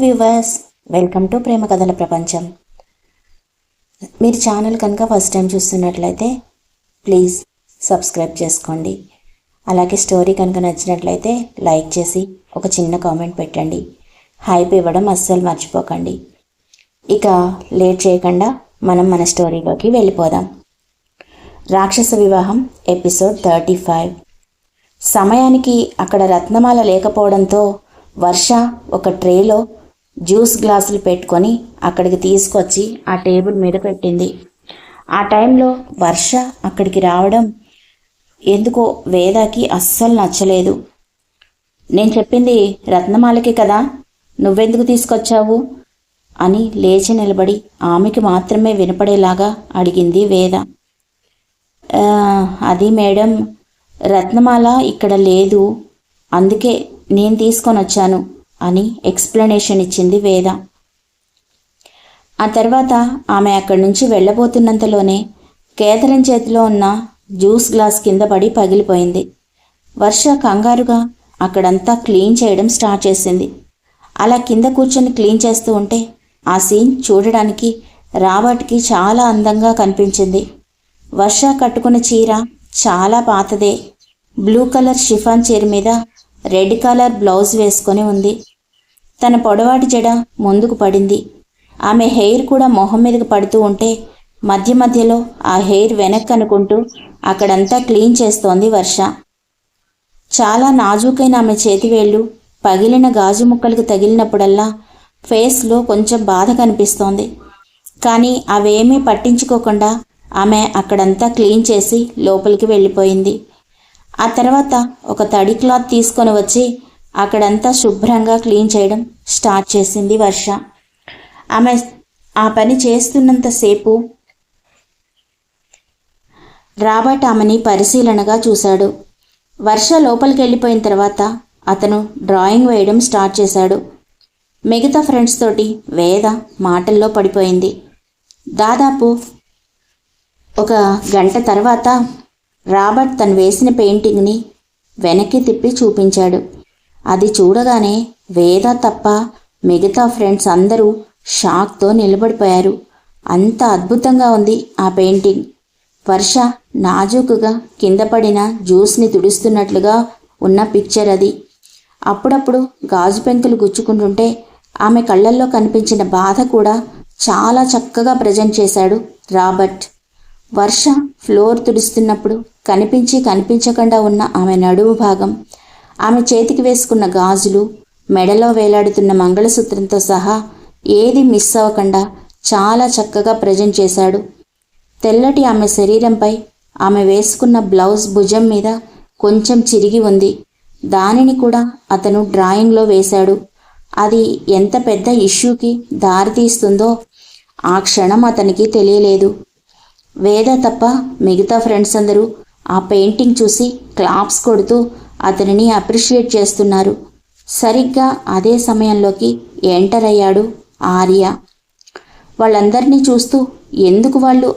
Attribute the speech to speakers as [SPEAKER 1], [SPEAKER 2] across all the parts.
[SPEAKER 1] Viewers, welcome to ప్రేమ కథల ప్రపంచం. మీరు ఛానల్ కనుక ఫస్ట్ టైం చూస్తున్నట్లయితే ప్లీజ్ సబ్స్క్రైబ్ చేసుకోండి. అలాగే స్టోరీ కనుక నచ్చినట్లయితే లైక్ చేసి ఒక చిన్న కామెంట్ పెట్టండి. హైప్ ఇవ్వడం అస్సలు మర్చిపోకండి. ఇక లేట్ చేయకుండా మనం మన స్టోరీలోకి వెళ్ళిపోదాం. రాక్షస వివాహం ఎపిసోడ్ 35. సమయానికి అక్కడ రత్నమాల లేకపోవడంతో వర్ష ఒక ట్రేలో జ్యూస్ గ్లాసులు పెట్టుకొని అక్కడికి తీసుకొచ్చి ఆ టేబుల్ మీద పెట్టింది. ఆ టైంలో వర్ష అక్కడికి రావడం ఎందుకో వేదాకి అస్సలు నచ్చలేదు. నేను చెప్పింది రత్నమాలకి కదా, నువ్వెందుకు తీసుకొచ్చావు అని లేచి నిలబడి ఆమెకి మాత్రమే వినపడేలాగా అడిగింది వేద. అది మేడం, రత్నమాల ఇక్కడ లేదు, అందుకే నేను తీసుకొని వచ్చాను అని ఎక్స్ప్లెనేషన్ ఇచ్చింది వేద. ఆ తర్వాత ఆమె అక్కడి నుంచి వెళ్ళబోతున్నంతలోనే కేథరిన్ చేతిలో ఉన్న జ్యూస్ గ్లాస్ కింద పడి పగిలిపోయింది. వర్ష కంగారుగా అక్కడంతా క్లీన్ చేయడం స్టార్ట్ చేసింది. అలా కింద కూర్చొని క్లీన్ చేస్తూ ఉంటే ఆ సీన్ చూడడానికి రాబర్ట్కి చాలా అందంగా కనిపించింది. వర్ష కట్టుకున్న చీర చాలా పాతదే. బ్లూ కలర్ షిఫాన్ చీర మీద రెడ్ కలర్ బ్లౌజ్ వేసుకొని ఉంది. తన పొడవాటి జడ ముందుకు పడింది. ఆమె హెయిర్ కూడా మొహం మీదకి పడుతూ ఉంటే మధ్య మధ్యలో ఆ హెయిర్ వెనక్కి అనుకుంటూ అక్కడంతా క్లీన్ చేస్తోంది వర్ష. చాలా నాజూకైన ఆమె చేతివేళ్ళు పగిలిన గాజు ముక్కలకు తగిలినప్పుడల్లా ఫేస్లో కొంచెం బాధ కనిపిస్తోంది. కానీ అవేమీ పట్టించుకోకుండా ఆమె అక్కడంతా క్లీన్ చేసి లోపలికి వెళ్ళిపోయింది. ఆ తర్వాత ఒక తడి క్లాత్ తీసుకొని వచ్చి అక్కడంతా శుభ్రంగా క్లీన్ చేయడం స్టార్ట్ చేసింది వర్ష. ఆమె ఆ పని చేస్తున్నంతసేపు రాబర్ట్ ఆమెని పరిశీలనగా చూశాడు. వర్ష లోపలికి వెళ్ళిపోయిన తర్వాత అతను డ్రాయింగ్ వేయడం స్టార్ట్ చేశాడు. మిగతా ఫ్రెండ్స్ తోటి వేద మాటల్లో పడిపోయింది. దాదాపు ఒక గంట తర్వాత రాబర్ట్ తను వేసిన పెయింటింగ్ని వెనక్కి తిప్పి చూపించాడు. అది చూడగానే వేద తప్ప మిగతా ఫ్రెండ్స్ అందరూ షాక్తో నిలబడిపోయారు. అంత అద్భుతంగా ఉంది ఆ పెయింటింగ్. వర్ష నాజూకుగా కింద పడిన జ్యూస్ని తుడుస్తున్నట్లుగా ఉన్న పిక్చర్ అది. అప్పుడప్పుడు గాజు పెంకులు గుచ్చుకుంటుంటే ఆమె కళ్ళల్లో కనిపించిన బాధ కూడా చాలా చక్కగా ప్రజెంట్ చేశాడు రాబర్ట్. వర్ష ఫ్లోర్ తుడుస్తున్నప్పుడు కనిపించకుండా ఉన్న ఆమె నడుము భాగం, ఆమె చేతికి వేసుకున్న గాజులు, మెడలో వేలాడుతున్న మంగళసూత్రంతో సహా ఏది మిస్ అవ్వకుండా చాలా చక్కగా ప్రజెంట్ చేశాడు. తెల్లటి ఆమె శరీరంపై ఆమె వేసుకున్న బ్లౌజ్ భుజం మీద కొంచెం చిరిగి ఉంది. దానిని కూడా అతను డ్రాయింగ్లో వేశాడు. అది ఎంత పెద్ద ఇష్యూకి దారితీస్తుందో ఆ క్షణం అతనికి తెలియలేదు. వేద తప్ప మిగతా ఫ్రెండ్స్ అందరూ ఆ పెయింటింగ్ చూసి క్లాప్స్ కొడుతూ అతనిని అప్రిషియేట్ చేస్తున్నారు. సరిగ్గా అదే సమయంలోకి ఎంటర్ అయ్యాడు ఆర్య. వాళ్ళందరినీ చూస్తూ ఎందుకు వాళ్ళు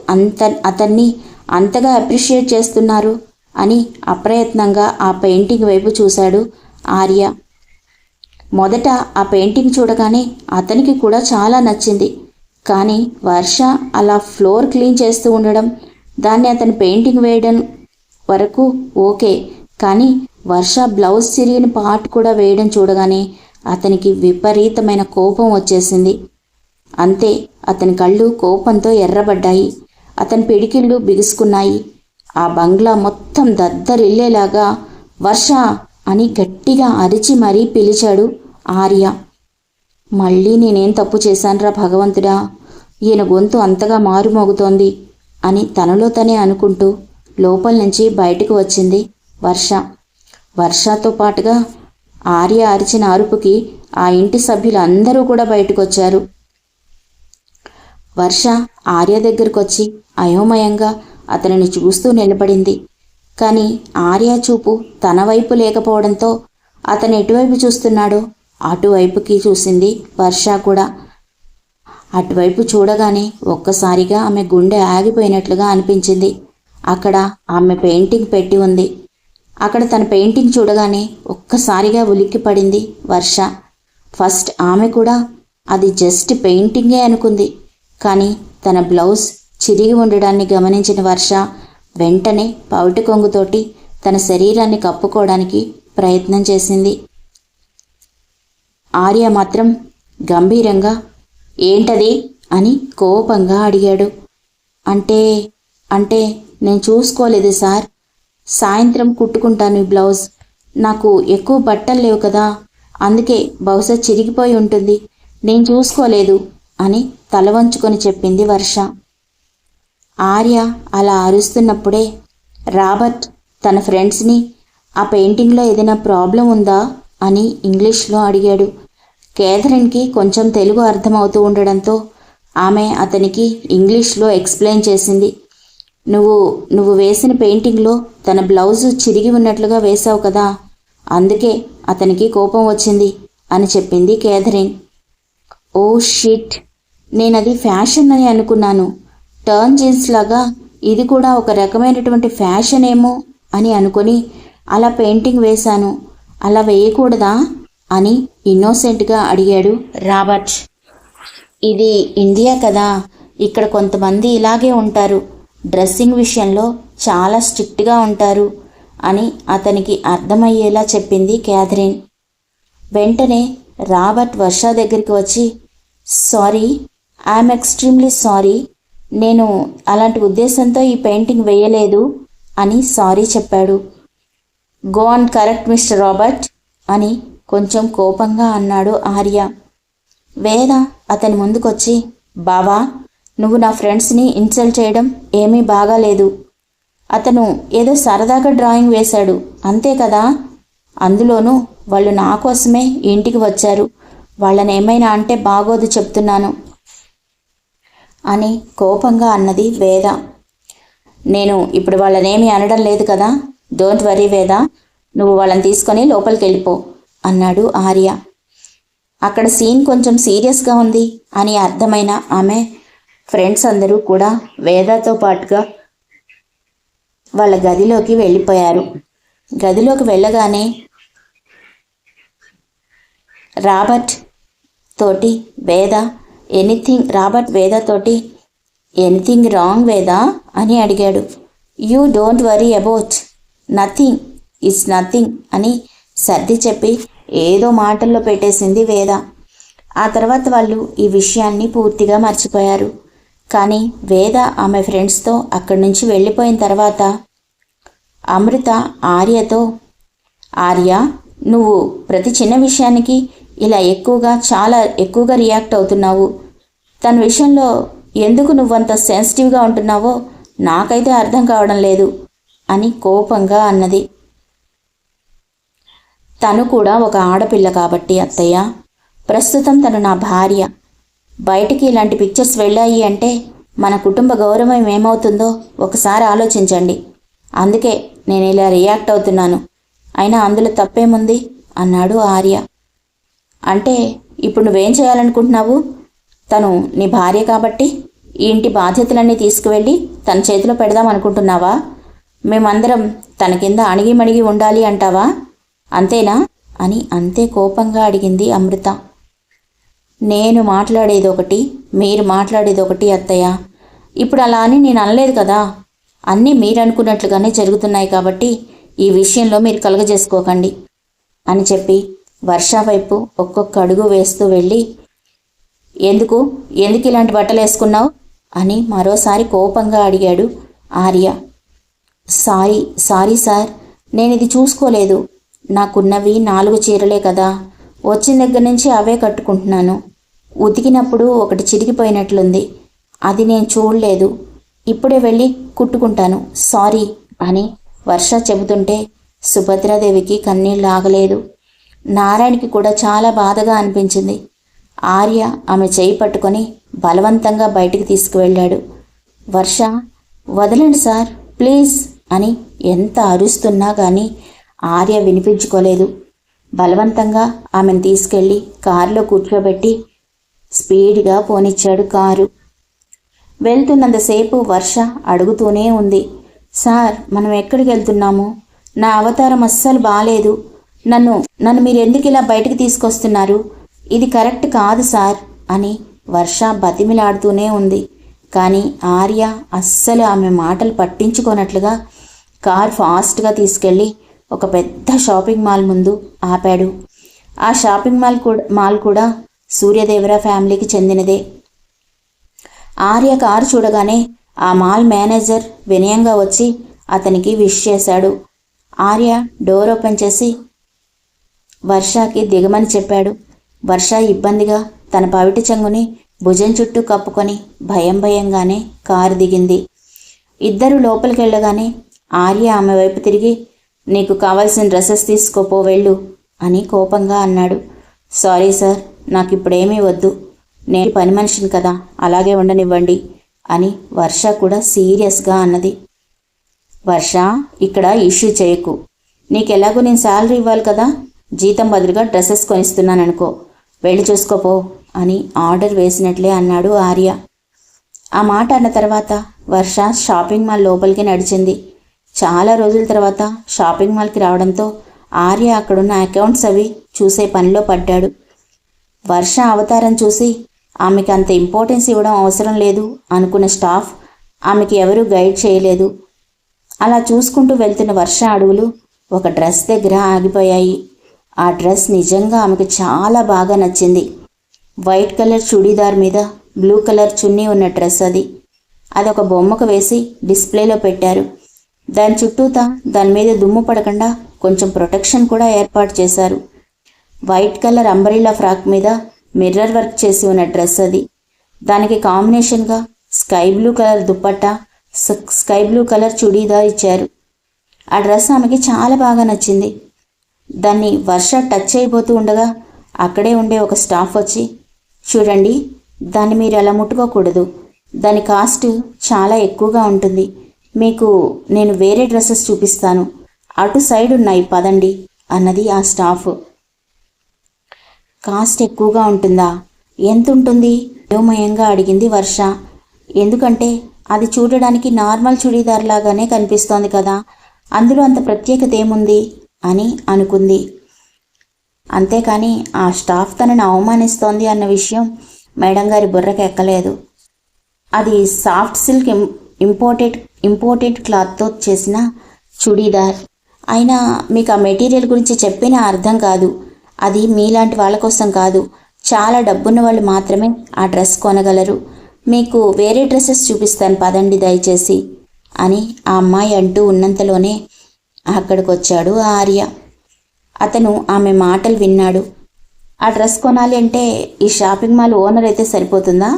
[SPEAKER 1] అతన్ని అంతగా అప్రిషియేట్ చేస్తున్నారు అని అప్రయత్నంగా ఆ పెయింటింగ్ వైపు చూశాడు ఆర్య. మొదట ఆ పెయింటింగ్ చూడగానే అతనికి కూడా చాలా నచ్చింది. కానీ వర్ష అలా ఫ్లోర్ క్లీన్ చేస్తూ ఉండడం, దాన్ని అతను పెయింటింగ్ వేయడం వరకు ఓకే, కానీ వర్ష బ్లౌజ్ చిరిగిన పార్ట్ కూడా వేయడం చూడగానే అతనికి విపరీతమైన కోపం వచ్చేసింది. అంతే, అతని కళ్ళు కోపంతో ఎర్రబడ్డాయి. అతని పిడికిళ్ళు బిగుసుకున్నాయి. ఆ బంగ్లా మొత్తం దద్దరిల్లేలాగా వర్ష అని గట్టిగా అరిచి మరీ పిలిచాడు ఆర్య. మళ్ళీ నేనేం తప్పు చేశానురా భగవంతుడా, ఈయన గొంతు అంతగా మారుమోగుతోంది అని తనలో తనే అనుకుంటూ లోపల నుంచి బయటకు వచ్చింది వర్ష. వర్షతో పాటుగా ఆర్య అరిచిన అరుపుకి ఆ ఇంటి సభ్యులందరూ కూడా బయటకు వచ్చారు. వర్ష ఆర్య దగ్గరకు వచ్చి అయోమయంగా అతనిని చూస్తూ నిలబడింది. కానీ ఆర్య చూపు తన వైపు లేకపోవడంతో అతను ఎటువైపు చూస్తున్నాడో అటువైపుకి చూసింది వర్ష కూడా. అటువైపు చూడగానే ఒక్కసారిగా ఆమె గుండె ఆగిపోయినట్లుగా అనిపించింది. అక్కడ ఆమె పెయింటింగ్ పెట్టి ఉంది. అక్కడ తన పెయింటింగ్ చూడగానే ఒక్కసారిగా ఉలిక్కి పడింది వర్ష. ఫస్ట్ ఆమె కూడా అది జస్ట్ పెయింటింగే అనుకుంది. కానీ తన బ్లౌజ్ చిరిగి ఉండడాన్ని గమనించిన వర్ష వెంటనే పౌటి కొంగుతోటి తన శరీరాన్ని కప్పుకోవడానికి ప్రయత్నం చేసింది. ఆర్య మాత్రం గంభీరంగా ఏంటది అని కోపంగా అడిగాడు. అంటే అంటే నేను చూసుకోలేదు సార్. సాయంత్రం కుట్టుకుంటాను ఈ బ్లౌజ్. నాకు ఎక్కువ బట్టలు లేవు కదా, అందుకే బహుశా చిరిగిపోయి ఉంటుంది. నేను చూసుకోలేదు అని తల వంచుకొని చెప్పింది వర్ష. ఆర్య అలా అరుస్తున్నప్పుడే రాబర్ట్ తన ఫ్రెండ్స్ని ఆ పెయింటింగ్లో ఏదైనా ప్రాబ్లం ఉందా అని ఇంగ్లీష్లో అడిగాడు. కేథరిన్కి కొంచెం తెలుగు అర్థమవుతూ ఉండడంతో ఆమె అతనికి ఇంగ్లీష్లో ఎక్స్ప్లెయిన్ చేసింది. నువ్వు వేసిన పెయింటింగ్లో తన బ్లౌజు చిరిగి ఉన్నట్లుగా వేశావు కదా, అందుకే అతనికి కోపం వచ్చింది అని చెప్పింది కేథరిన్. ఓ షిట్, నేనది ఫ్యాషన్ అని అనుకున్నాను. టర్న్ జీన్స్ లాగా ఇది కూడా ఒక రకమైనటువంటి ఫ్యాషన్ ఏమో అని అనుకొని అలా పెయింటింగ్ వేశాను. అలా వేయకూడదా అని ఇన్నోసెంట్గా అడిగాడు రాబర్ట్. ఇది ఇండియా కదా, ఇక్కడ కొంతమంది ఇలాగే ఉంటారు. డ్రెస్సింగ్ విషయంలో చాలా స్ట్రిక్ట్గా ఉంటారు అని అతనికి అర్థమయ్యేలా చెప్పింది క్యాథరిన్. వెంటనే రాబర్ట్ వర్ష దగ్గరికి వచ్చి సారీ, ఐఎమ్ ఎక్స్ట్రీమ్లీ సారీ, నేను అలాంటి ఉద్దేశంతో ఈ పెయింటింగ్ వేయలేదు అని సారీ చెప్పాడు. Go on correct mister Robert అని కొంచెం కోపంగా అన్నాడు ఆర్య. వేద అతని ముందుకొచ్చి బావా, నువ్వు నా ఫ్రెండ్స్ని ఇన్సల్ట్ చేయడం ఏమీ బాగాలేదు. అతను ఏదో సరదాగా డ్రాయింగ్ వేశాడు అంతే కదా, అందులోనూ వాళ్ళు నా కోసమే ఇంటికి వచ్చారు. వాళ్ళని ఏమైనా అంటే బాగోదు చెప్తున్నాను అని కోపంగా అన్నది వేద. నేను ఇప్పుడు వాళ్ళనేమీ అనడం లేదు కదా, డోంట్ వరీ వేద, నువ్వు వాళ్ళని తీసుకొని లోపలికి వెళ్ళిపో అన్నాడు ఆర్య. అక్కడ సీన్ కొంచెం సీరియస్గా ఉంది అని అర్థమైన ఆమె ఫ్రెండ్స్ అందరూ కూడా వేదతో పాటుగా వాళ్ళ గదిలోకి వెళ్ళిపోయారు. గదిలోకి వెళ్ళగానే రాబర్ట్ వేదతోటి ఎనీథింగ్ రాంగ్ వేద అని అడిగాడు. You don't worry about, nothing, it's nothing అని సర్ది చెప్పి ఏదో మాటల్లో పెట్టేసింది వేద. ఆ తర్వాత వాళ్ళు ఈ విషయాన్ని పూర్తిగా మర్చిపోయారు. కానీ వేద ఆమె ఫ్రెండ్స్తో అక్కడి నుంచి వెళ్ళిపోయిన తర్వాత అమృత ఆర్యతో, ఆర్య, నువ్వు ప్రతి చిన్న విషయానికి ఇలా చాలా ఎక్కువగా రియాక్ట్ అవుతున్నావు. తన విషయంలో ఎందుకు నువ్వంత సెన్సిటివ్గా ఉంటున్నావో నాకైతే అర్థం కావడం లేదు అని కోపంగా అన్నది. తను కూడా ఒక ఆడపిల్ల కాబట్టి అత్తయ్య, ప్రస్తుతం తను నా భార్య. బయటికి ఇలాంటి పిక్చర్స్ వెళ్ళాయి అంటే మన కుటుంబ గౌరవం ఏమవుతుందో ఒకసారి ఆలోచించండి. అందుకే నేను ఇలా రియాక్ట్ అవుతున్నాను. అయినా అందులో తప్పేముంది అన్నాడు ఆర్య. అంటే ఇప్పుడు నువ్వేం చేయాలనుకుంటున్నావు? తను నీ భార్య కాబట్టి ఈ ఇంటి బాధ్యతలన్నీ తీసుకువెళ్ళి తన చేతిలో పెడదాం అనుకుంటున్నావా? మేమందరం తన కింద అణిగిమణిగి ఉండాలి అంటావా? అంతేనా అని అంతే కోపంగా అడిగింది అమృత. నేను మాట్లాడేది ఒకటి, మీరు మాట్లాడేది ఒకటి అత్తయ్య. ఇప్పుడు అలా అని నేను అనలేదు కదా. అన్నీ మీరు అనుకున్నట్లుగానే జరుగుతున్నాయి కాబట్టి ఈ విషయంలో మీరు కలగజేసుకోకండి అని చెప్పి వర్ష వైపు ఒక్కొక్క అడుగు వేస్తూ వెళ్ళి, ఎందుకు ఇలాంటి బట్టలు వేసుకున్నావు అని మరోసారి కోపంగా అడిగాడు ఆర్య. సారీ సార్, నేను ఇది చూసుకోలేదు. నాకున్నవి 4 చీరలే కదా, వచ్చిన దగ్గర నుంచి అవే కట్టుకుంటున్నాను. ఉతికినప్పుడు ఒకటి చిరిగిపోయినట్లుంది, అది నేను చూడలేదు. ఇప్పుడే వెళ్ళి కుట్టుకుంటాను, సారీ అని వర్ష చెబుతుంటే సుభద్రాదేవికి కన్నీళ్ళు ఆగలేదు. నారాయణకి కూడా చాలా బాధగా అనిపించింది. ఆర్య ఆమె చేయి పట్టుకొని బలవంతంగా బయటికి తీసుకువెళ్ళాడు. వర్ష, వదలండి సార్ ప్లీజ్ అని ఎంత అరుస్తున్నా కానీ ఆర్య వినిపించుకోలేదు. బలవంతంగా ఆమెను తీసుకెళ్ళి కారులో కూర్చోబెట్టి స్పీడ్గా పోనిచ్చాడు కారు. వెళ్తున్నంతసేపు వర్ష అడుగుతూనే ఉంది, సార్ మనం ఎక్కడికి వెళ్తున్నాము? నా అవతారం అస్సలు బాలేదు. నన్ను మీరు ఎందుకు ఇలా బయటికి తీసుకొస్తున్నారు? ఇది కరెక్ట్ కాదు సార్ అని వర్ష బతిమిలాడుతూనే ఉంది. కానీ ఆర్య అస్సలు ఆమె మాటలు పట్టించుకోనట్లుగా కార్ ఫాస్ట్గా తీసుకెళ్ళి ఒక పెద్ద షాపింగ్ మాల్ ముందు ఆపాడు. ఆ షాపింగ్ మాల్ కూడా సూర్యదేవర ఫ్యామిలీకి చెందినదే. ఆర్య కారు చూడగానే ఆ మాల్ మేనేజర్ వినయంగా వచ్చి అతనికి విష్ చేశాడు. ఆర్య డోర్ ఓపెన్ చేసి వర్షకి దిగమని చెప్పాడు. వర్ష ఇబ్బందిగా తన పవిటి చెంగుని భుజం చుట్టూ కప్పుకొని భయంగానే కారు దిగింది. ఇద్దరు లోపలికి వెళ్ళగానే ఆర్య ఆమె వైపు తిరిగి, నీకు కావాల్సిన డ్రెస్సెస్ తీసుకోపో వెళ్ళు అని కోపంగా అన్నాడు. సారీ సార్, నాకు ఇప్పుడేమీ వద్దు, నేను పని మనిషిని కదా, అలాగే ఉండనివ్వండి అని వర్ష కూడా సీరియస్గా అన్నది. వర్ష, ఇక్కడ ఇష్యూ చేయకు, నీకెలాగో నేను శాలరీ ఇవ్వాలి కదా, జీతం బదులుగా డ్రెస్సెస్ కొనిస్తున్నాననుకో, వెళ్ళి చూసుకోపో అని ఆర్డర్ వేసినట్లే అన్నాడు ఆర్య. ఆ మాట అన్న తర్వాత వర్ష షాపింగ్ మాల్ లోపలికి నడిచింది. చాలా రోజుల తర్వాత షాపింగ్ మాల్కి రావడంతో ఆర్య అక్కడున్న అకౌంట్స్ అవి చూసే పనిలో పడ్డాడు. వర్ష అవతారం చూసి ఆమెకి అంత ఇంపార్టెన్స్ ఇవ్వడం అవసరం లేదు అనుకున్న స్టాఫ్ ఆమెకి ఎవరూ గైడ్ చేయలేదు. అలా చూసుకుంటూ వెళ్తున్న వర్ష అడుగులు ఒక డ్రెస్ దగ్గర ఆగిపోయాయి. ఆ డ్రెస్ నిజంగా ఆమెకు చాలా బాగా నచ్చింది. వైట్ కలర్ చుడీదార్ మీద బ్లూ కలర్ చున్నీ ఉన్న డ్రెస్ అది. అదొక బొమ్మకు వేసి డిస్ప్లేలో పెట్టారు. దాని చుట్టూతా దాని మీద దుమ్ము పడకుండా కొంచెం ప్రొటెక్షన్ కూడా ఏర్పాటు చేశారు. వైట్ కలర్ అంబ్రెల్లా ఫ్రాక్ మీద మిర్రర్ వర్క్ చేసి ఉన్న డ్రెస్ అది. దానికి కాంబినేషన్గా sky blue colour dupatta, sky blue colour churidar ఇచ్చారు. ఆ డ్రెస్ ఆమెకి చాలా బాగా నచ్చింది. దాన్ని వర్ష టచ్ చేయబోతూ ఉండగా అక్కడే ఉండే ఒక స్టాఫ్ వచ్చి, చూడండి, దాన్ని మీరు అలా ముట్టుకోకూడదు, దాని కాస్ట్ చాలా ఎక్కువగా ఉంటుంది, మీకు నేను వేరే డ్రెస్సెస్ చూపిస్తాను, అటు సైడ్ ఉన్నాయి పదండి అన్నది ఆ స్టాఫ్. కాస్ట్ ఎక్కువగా ఉంటుందా? ఎంత ఉంటుంది? అయోమయంగా అడిగింది వర్ష. ఎందుకంటే అది చూడడానికి నార్మల్ చుడీదార్ లాగానే కనిపిస్తోంది కదా, అందులో అంత ప్రత్యేకత ఏముంది అని అనుకుంది. అంతేకాని ఆ స్టాఫ్ తనని అవమానిస్తోంది అన్న విషయం మేడం గారి బుర్రకి ఎక్కలేదు. అది సాఫ్ట్ సిల్క్ ఇంపోర్టెడ్ క్లాత్తో చేసిన చుడీదార్. అయినా మీకు ఆ మెటీరియల్ గురించి చెప్పినా అర్థం కాదు. అది మీలాంటి వాళ్ళ కోసం కాదు, చాలా డబ్బున్న వాళ్ళు మాత్రమే ఆ డ్రెస్ కొనగలరు. మీకు వేరే డ్రెస్సెస్ చూపిస్తాను పదండి దయచేసి అని ఆ అమ్మాయి అంటూ ఉన్నంతలోనే అక్కడికి వచ్చాడు ఆర్య. అతను ఆమె మాటలు విన్నాడు. ఆ డ్రెస్ కొనాలి అంటే ఈ షాపింగ్ మాల్ ఓనర్ అయితే సరిపోతుందా,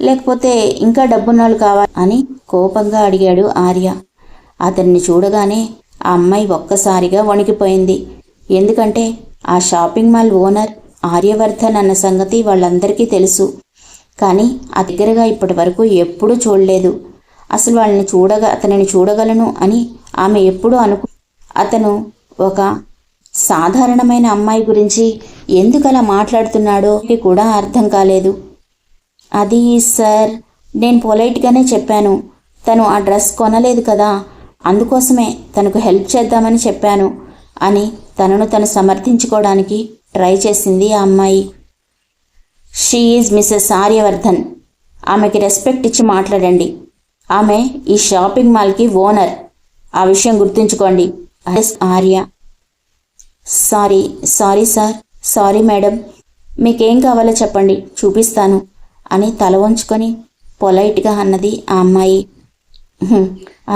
[SPEAKER 1] లేకపోతే ఇంకా డబ్బున్నాళ్ళు కావాలి అని కోపంగా అడిగాడు ఆర్య. అతన్ని చూడగానే ఆ అమ్మాయి ఒక్కసారిగా వణికిపోయింది. ఎందుకంటే ఆ షాపింగ్ మాల్ ఓనర్ ఆర్యవర్ధన్ అన్న సంగతి వాళ్ళందరికీ తెలుసు. కానీ ఆ దగ్గరగా ఇప్పటి వరకు ఎప్పుడూ చూడలేదు. అసలు అతనిని చూడగలను అని ఆమె ఎప్పుడూ అతను ఒక సాధారణమైన అమ్మాయి గురించి ఎందుకలా మాట్లాడుతున్నాడో కూడా అర్థం కాలేదు. అది సార్, నేను పొలైట్గానే చెప్పాను, తను ఆ డ్రెస్ కొనలేదు కదా, అందుకోసమే తనకు హెల్ప్ చేద్దామని చెప్పాను అని తను సమర్థించుకోవడానికి ట్రై చేసింది ఆ అమ్మాయి. షీ ఈజ్ మిస్సెస్ ఆర్యవర్ధన్, ఆమెకి రెస్పెక్ట్ ఇచ్చి మాట్లాడండి. ఆమె ఈ షాపింగ్ మాల్కి ఓనర్, ఆ విషయం గుర్తుంచుకోండి. Arya, sorry sir, sorry madam, మీకేం కావాలో చెప్పండి చూపిస్తాను అని తల వంచుకొని పొలైట్గా అన్నది ఆ అమ్మాయి.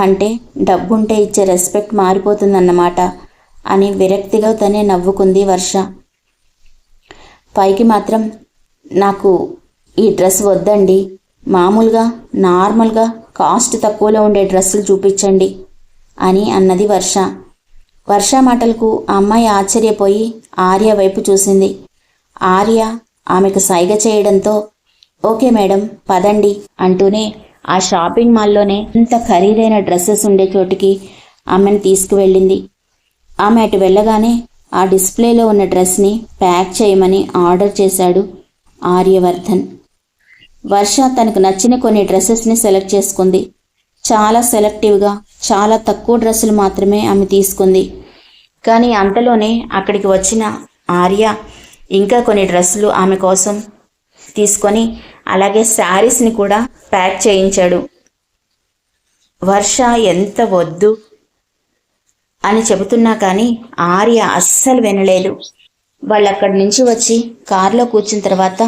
[SPEAKER 1] అంటే డబ్బుంటే ఇచ్చే రెస్పెక్ట్ మారిపోతుందన్నమాట అని విరక్తిగా తనే నవ్వుకుంది వర్ష. పైకి మాత్రం నాకు ఈ డ్రెస్ వద్దండి, మామూలుగా నార్మల్గా కాస్ట్ తక్కువలో ఉండే డ్రెస్సులు చూపించండి అని అన్నది వర్ష. వర్ష మాటలకు ఆ అమ్మాయి ఆశ్చర్యపోయి ఆర్య వైపు చూసింది. ఆర్య ఆమెకు సైగ చేయడంతో ఓకే మేడం పదండి అంటూనే ఆ షాపింగ్ మాల్లోనే ఇంత ఖరీదైన డ్రెస్సెస్ ఉండే చోటికి ఆమెను తీసుకువెళ్ళింది. ఆమె అటు వెళ్ళగానే ఆ డిస్ప్లేలో ఉన్న డ్రెస్ని ప్యాక్ చేయమని ఆర్డర్ చేశాడు ఆర్యవర్ధన్. వర్ష తనకు నచ్చిన కొన్ని డ్రెస్సెస్ని సెలెక్ట్ చేసుకుంది. చాలా సెలెక్టివ్గా చాలా తక్కువ డ్రెస్సులు మాత్రమే ఆమె తీసుకుంది. కానీ అంతలోనే అక్కడికి వచ్చిన ఆర్య ఇంకా కొన్ని డ్రెస్సులు ఆమె కోసం తీసుకొని అలాగే శారీస్ని కూడా ప్యాక్ చేయించాడు. వర్ష ఎంత వద్దు అని చెబుతున్నా కానీ ఆర్య అస్సలు వినలేదు. వాళ్ళు అక్కడి నుంచి వచ్చి కారులో కూర్చున్న తర్వాత,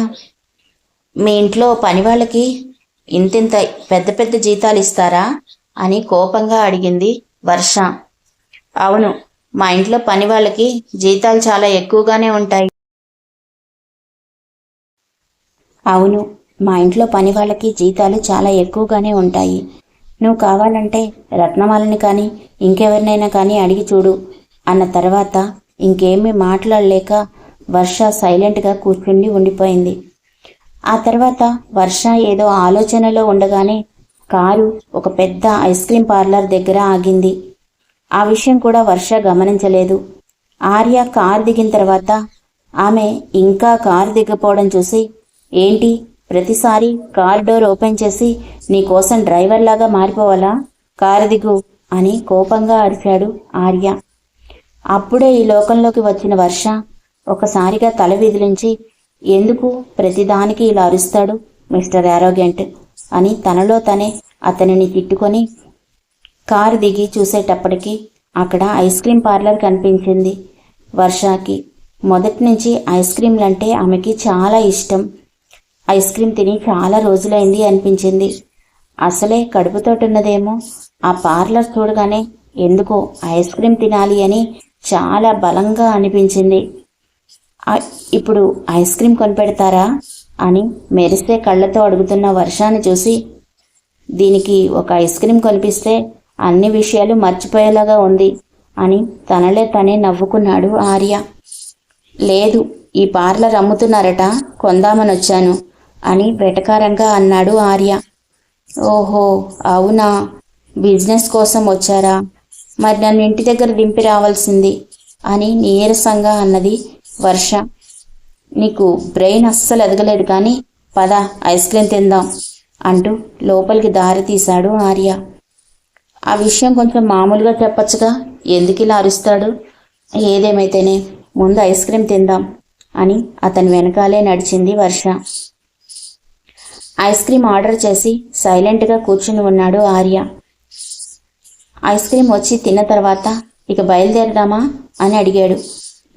[SPEAKER 1] మీ ఇంట్లో పని వాళ్ళకి ఇంతింత పెద్ద పెద్ద జీతాలు ఇస్తారా అని కోపంగా అడిగింది వర్ష. అవును, మా ఇంట్లో పని వాళ్ళకి జీతాలు చాలా ఎక్కువగానే ఉంటాయి. అవును, మా ఇంట్లో పని వాళ్ళకి జీతాలు చాలా ఎక్కువగానే ఉంటాయి. నువ్వు కావాలంటే రత్నమాలని కానీ ఇంకెవరినైనా కానీ అడిగి చూడు అన్న తర్వాత ఇంకేమీ మాట్లాడలేక వర్ష సైలెంట్గా కూర్చుండి ఉండిపోయింది. ఆ తర్వాత వర్ష ఏదో ఆలోచనలో ఉండగానే కారు ఒక పెద్ద ఐస్ క్రీమ్ పార్లర్ దగ్గర ఆగింది. ఆ విషయం కూడా వర్ష గమనించలేదు. ఆర్య కారు దిగిన తర్వాత ఆమె ఇంకా కారు దిగపోవడం చూసి, ఏంటి ప్రతిసారి కార్ డోర్ ఓపెన్ చేసి నీకోసం డ్రైవర్ లాగా మారిపోవాలా, కారు దిగు అని కోపంగా అరిచాడు ఆర్య. అప్పుడే ఈ లోకంలోకి వచ్చిన వర్ష ఒకసారిగా తల విదిలించి, ఎందుకు ప్రతిదానికి ఇలా అరుస్తాడు మిస్టర్ యారోగెంట్ అని తనలో తనే అతనిని తిట్టుకొని కారు దిగి చూసేటప్పటికి అక్కడ ఐస్ క్రీమ్ పార్లర్ కనిపించింది. వర్షకి మొదటి నుంచి ఐస్ క్రీమ్లంటే ఆమెకి చాలా ఇష్టం. ఐస్ క్రీమ్ తిని చాలా రోజులైంది అనిపించింది. అసలే కడుపుతోటున్నదేమో. ఆ పార్లర్ చూడగానే ఎందుకో ఐస్ క్రీమ్ తినాలి అని చాలా బలంగా అనిపించింది. ఇప్పుడు ఐస్ క్రీమ్ కొనిపెడతారా అని మెరిసే కళ్ళతో అడుగుతున్న వర్షాన్ని చూసి, దీనికి ఒక ఐస్ క్రీమ్ కొనిపిస్తే అన్ని విషయాలు మర్చిపోయేలాగా ఉంది అని తనలే తనే నవ్వుకున్నాడు ఆర్య. లేదు, ఈ పార్లర్ అమ్ముతున్నారట, కొందామని వచ్చాను అని వెటకారంగా అన్నాడు ఆర్య. ఓహో అవునా, బిజినెస్ కోసం వచ్చారా, మరి నన్ను ఇంటి దగ్గర దింపి రావాల్సింది అని నీరసంగా అన్నది వర్ష. నీకు బ్రెయిన్ అస్సలు ఎదగలేదు కానీ పద ఐస్ క్రీమ్ తిందాం అంటూ లోపలికి దారి తీశాడు ఆర్య. ఆ విషయం కొంచెం మామూలుగా చెప్పచ్చుగా, ఎందుకు ఇలా అరుస్తాడు, ఏదేమైతేనే ముందు ఐస్ క్రీమ్ తిందాం అని అతని వెనకాలే నడిచింది వర్ష. ఐస్ క్రీమ్ ఆర్డర్ చేసి సైలెంట్గా కూర్చుని ఉన్నాడు ఆర్య. ఐస్ క్రీమ్ వచ్చి తిన్న తర్వాత ఇక బయలుదేరదామా అని అడిగాడు.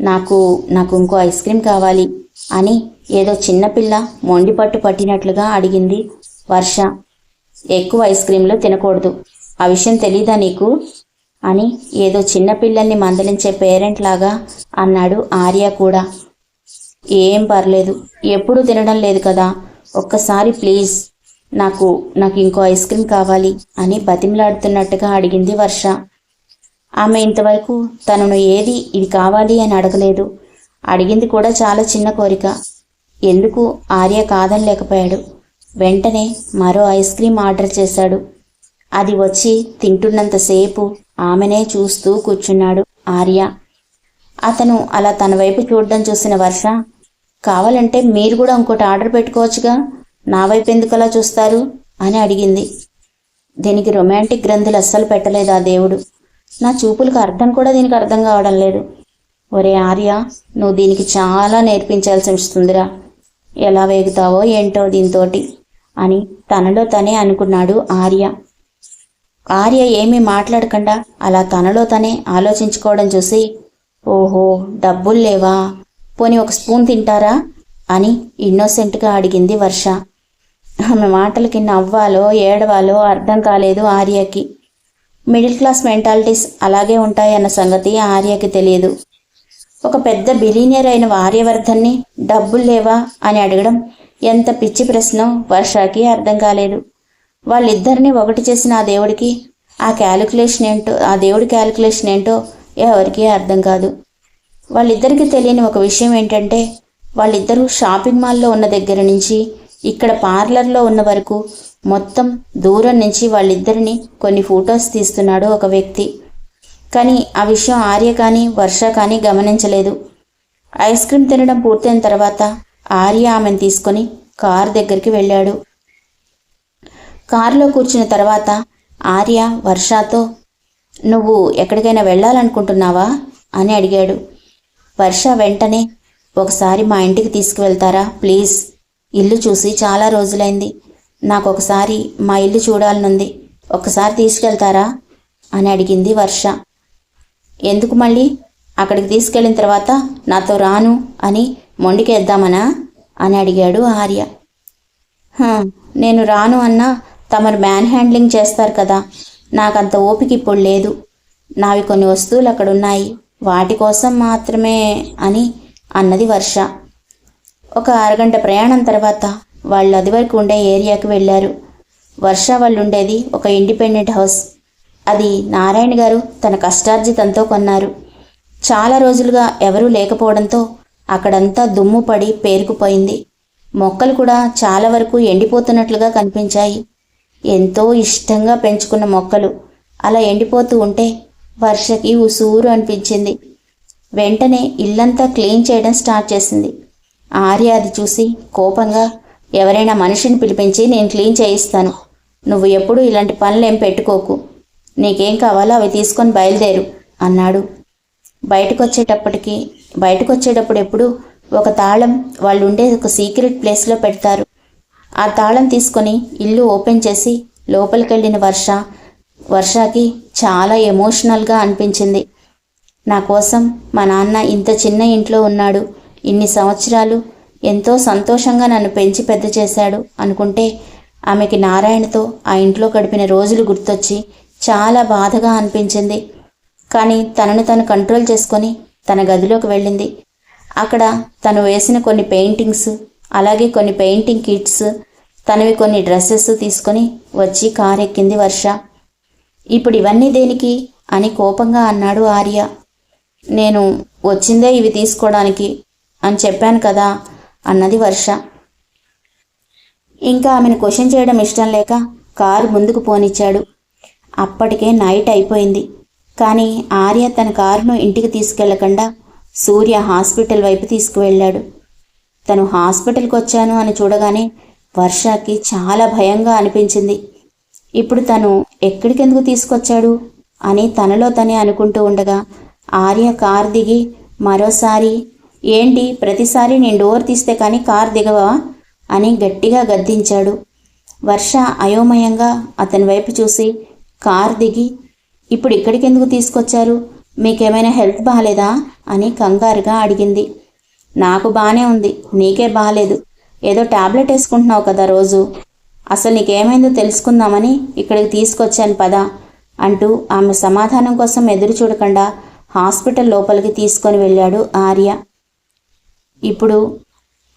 [SPEAKER 1] నాకు ఇంకో ఐస్ క్రీమ్ కావాలి అని ఏదో చిన్నపిల్ల మొండిపట్టు పట్టినట్లుగా అడిగింది వర్ష. ఎక్కువ ఐస్ క్రీంలు తినకూడదు, ఆ విషయం తెలీదా నీకు అని ఏదో చిన్నపిల్లల్ని మందలించే పేరెంట్ లాగా అన్నాడు ఆర్య కూడా. ఏం పర్లేదు, ఎప్పుడూ తినడం లేదు కదా, ఒక్కసారి ప్లీజ్ నాకు ఇంకో ఐస్ క్రీమ్ కావాలి అని బతిమలాడుతున్నట్టుగా అడిగింది వర్ష. ఆమె ఇంతవరకు తనను ఏది ఇది కావాలి అని అడగలేదు. అడిగింది కూడా చాలా చిన్న కోరిక. ఎందుకు ఆర్య కాదనలేకపోయాడు. వెంటనే మరో ఐస్ క్రీమ్ ఆర్డర్ చేశాడు. అది వచ్చి తింటున్నంతసేపు ఆమెనే చూస్తూ కూర్చున్నాడు ఆర్య. అతను అలా తన వైపు చూడడం చూసిన వర్ష, కావాలంటే మీరు కూడా ఇంకోటి ఆర్డర్ పెట్టుకోవచ్చుగా, నా వైపు ఎందుకు అలా చూస్తారు అని అడిగింది. దీనికి రొమాంటిక్ గ్రంథులు అస్సలు పెట్టలేదు ఆ దేవుడు. నా చూపులకు అర్థం కూడా దీనికి అర్థం కావడం లేదు. ఒరే ఆర్య, నువ్వు దీనికి చాలా నేర్పించాల్సి వస్తుందిరా, ఎలా వేగుతావో ఏంటో దీంతోటి అని తనలో తనే అనుకున్నాడు ఆర్య. ఆర్య ఏమీ మాట్లాడకుండా అలా తనలో తనే ఆలోచించుకోవడం చూసి, ఓహో డబ్బులు లేవా, పోనీ ఒక స్పూన్ తింటారా అని ఇన్నోసెంట్గా అడిగింది వర్ష. ఆమె మాటలకి నవ్వాలో ఏడవాలో అర్థం కాలేదు ఆర్యకి. మిడిల్ క్లాస్ మెంటాలిటీస్ అలాగే ఉంటాయన్న సంగతి ఆర్యకి తెలియదు. ఒక పెద్ద బిలీనియర్ అయిన ఆర్యవర్ధన్ని డబ్బులు లేవా అని అడగడం ఎంత పిచ్చి ప్రశ్నో వర్షకి అర్థం కాలేదు. వాళ్ళిద్దరినీ ఒకటి చేసిన ఆ దేవుడి క్యాలిక్యులేషన్ ఏంటో ఎవరికీ అర్థం కాదు. వాళ్ళిద్దరికీ తెలియని ఒక విషయం ఏంటంటే, వాళ్ళిద్దరూ షాపింగ్ మాల్లో ఉన్న దగ్గర నుంచి ఇక్కడ పార్లర్లో ఉన్న వరకు మొత్తం దూరం నుంచి వాళ్ళిద్దరిని కొన్ని ఫొటోస్ తీస్తున్నాడు ఒక వ్యక్తి. కానీ ఆ విషయం ఆర్య కానీ వర్ష కానీ గమనించలేదు. ఐస్ క్రీమ్ తినడం పూర్తయిన తర్వాత ఆర్య ఆమెను తీసుకొని కారు దగ్గరికి వెళ్ళాడు. కారులో కూర్చున్న తర్వాత ఆర్య వర్షతో, నువ్వు ఎక్కడికైనా వెళ్ళాలనుకుంటున్నావా అని అడిగాడు. వర్ష వెంటనే, ఒకసారి మా ఇంటికి తీసుకువెళ్తారా ప్లీజ్ ఇల్లు చూసి చాలా రోజులైంది. నాకు ఒకసారి మా ఇల్లు చూడాలనుంది. ఒకసారి తీసుకెళ్తారా అని అడిగింది వర్ష. ఎందుకు మళ్ళీ? అక్కడికి తీసుకెళ్ళిన తర్వాత నాతో రాను అని మొండికేద్దామనా అని అడిగాడు ఆర్య. నేను రాను అన్నా తమరు మ్యాన్ హ్యాండ్లింగ్ చేస్తారు కదా, నాకంత ఓపిక ఇప్పుడు లేదు. నావి కొన్ని వస్తువులు అక్కడున్నాయి, వాటి కోసం మాత్రమే అని అన్నది వర్ష. ఒక అరగంట ప్రయాణం తర్వాత వాళ్ళు అది వరకు ఉండే ఏరియాకి వెళ్ళారు. వర్ష వాళ్ళు ఉండేది ఒక ఇండిపెండెంట్ హౌస్. అది నారాయణ గారు తన కష్టార్జితంతో కొన్నారు. చాలా రోజులుగా ఎవరూ లేకపోవడంతో అక్కడంతా దుమ్ము పడి పేరుకుపోయింది. మొక్కలు కూడా చాలా వరకు ఎండిపోతున్నట్లుగా కనిపించాయి. ఎంతో ఇష్టంగా పెంచుకున్న మొక్కలు అలా ఎండిపోతూ ఉంటే వర్షకి ఉసూరు అనిపించింది. వెంటనే ఇల్లంతా క్లీన్ చేయడం స్టార్ట్ చేసింది. ఆర్య అది చూసి కోపంగా, ఎవరైనా మనిషిని పిలిపించి నేను క్లీన్ చేయిస్తాను, నువ్వు ఎప్పుడూ ఇలాంటి పనులేం పెట్టుకోకు, నీకేం కావాలో అవి తీసుకొని బయలుదేరు అన్నాడు. బయటకొచ్చేటప్పుడు ఎప్పుడు ఒక తాళం వాళ్ళు ఉండే ఒక సీక్రెట్ ప్లేస్లో పెడతారు. ఆ తాళం తీసుకొని ఇల్లు ఓపెన్ చేసి లోపలికెళ్ళిన వర్షకి చాలా ఎమోషనల్గా అనిపించింది. నా కోసం మా నాన్న ఇంత చిన్న ఇంట్లో ఉన్నాడు, ఇన్ని సంవత్సరాలు ఎంతో సంతోషంగా నన్ను పెంచి పెద్ద చేశాడు అనుకుంటే ఆమెకి నారాయణతో ఆ ఇంట్లో గడిపిన రోజులు గుర్తొచ్చి చాలా బాధగా అనిపించింది. కానీ తనను తను కంట్రోల్ చేసుకొని తన గదిలోకి వెళ్ళింది. అక్కడ తను వేసిన కొన్ని పెయింటింగ్స్, అలాగే కొన్ని పెయింటింగ్ కిట్స్, తనవి కొన్ని డ్రెస్సెస్ తీసుకొని వచ్చి కారు ఎక్కింది వర్ష. ఇప్పుడు ఇవన్నీ దేనికి అని కోపంగా అన్నాడు ఆర్య. నేను వచ్చిందే ఇవి తీసుకోవడానికి అని చెప్పాను కదా అన్నది వర్ష. ఇంకా ఆమెను క్వశ్చన్ చేయడం ఇష్టం లేక కారు ముందుకు పోనిచ్చాడు. అప్పటికే నైట్ అయిపోయింది. కానీ ఆర్య తన కారును ఇంటికి తీసుకెళ్లకుండా సూర్య హాస్పిటల్ వైపు తీసుకువెళ్ళాడు. తను హాస్పిటల్కి వచ్చాను అని చూడగానే వర్షకి చాలా భయంగా అనిపించింది. ఇప్పుడు తను ఎక్కడికెందుకు తీసుకొచ్చాడు అని తనలో తనే అనుకుంటూ ఉండగా ఆర్య కారు దిగి మరోసారి, ఏంటి ప్రతిసారి నేను డోర్ తీస్తే కానీ కారు దిగవా అని గట్టిగా గద్దించాడు. వర్ష అయోమయంగా అతని వైపు చూసి కారు దిగి, ఇప్పుడు ఇక్కడికెందుకు తీసుకొచ్చారు, మీకేమైనా హెల్త్ బాగాలేదా అని కంగారుగా అడిగింది. నాకు బాగానే ఉంది, నీకే బాగాలేదు, ఏదో టాబ్లెట్ వేసుకుంటున్నావు కదా రోజు, అసలు నీకేమైందో తెలుసుకుందామని ఇక్కడికి తీసుకొచ్చాను పదా అంటూ ఆమె సమాధానం కోసం ఎదురు చూడకుండా హాస్పిటల్ లోపలికి తీసుకొని వెళ్ళాడు ఆర్య. ఇప్పుడు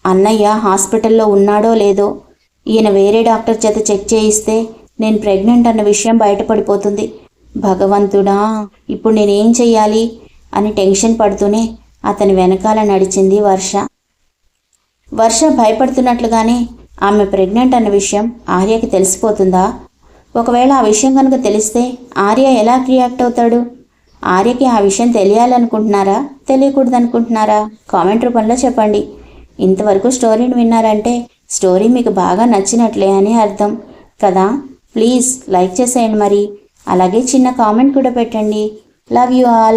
[SPEAKER 1] అన్నయ్య హాస్పిటల్లో ఉన్నాడో లేదో, ఈయన వేరే డాక్టర్ చేత చెక్ చేయిస్తే నేను ప్రెగ్నెంట్ అన్న విషయం బయటపడిపోతుంది. భగవంతుడా, ఇప్పుడు నేనేం చెయ్యాలి అని టెన్షన్ పడుతూనే అతని వెనకాల నడిచింది వర్ష భయపడుతున్నట్లుగానే ఆమె ప్రెగ్నెంట్ అన్న విషయం ఆర్యకి తెలిసిపోతుందా? ఒకవేళ ఆ విషయం కనుక తెలిస్తే ఆర్య ఎలా రియాక్ట్ అవుతాడు? ఆర్యకి ఆ విషయం తెలియాలనుకుంటున్నారా, తెలియకూడదనుకుంటున్నారా? కామెంట్ రూపంలో చెప్పండి. ఇంతవరకు స్టోరీని విన్నారంటే స్టోరీ మీకు బాగా నచ్చినట్లే అని అర్థం కదా. ప్లీజ్ లైక్ చేసేయండి మరి, అలాగే చిన్న కామెంట్ కూడా పెట్టండి. Love you all.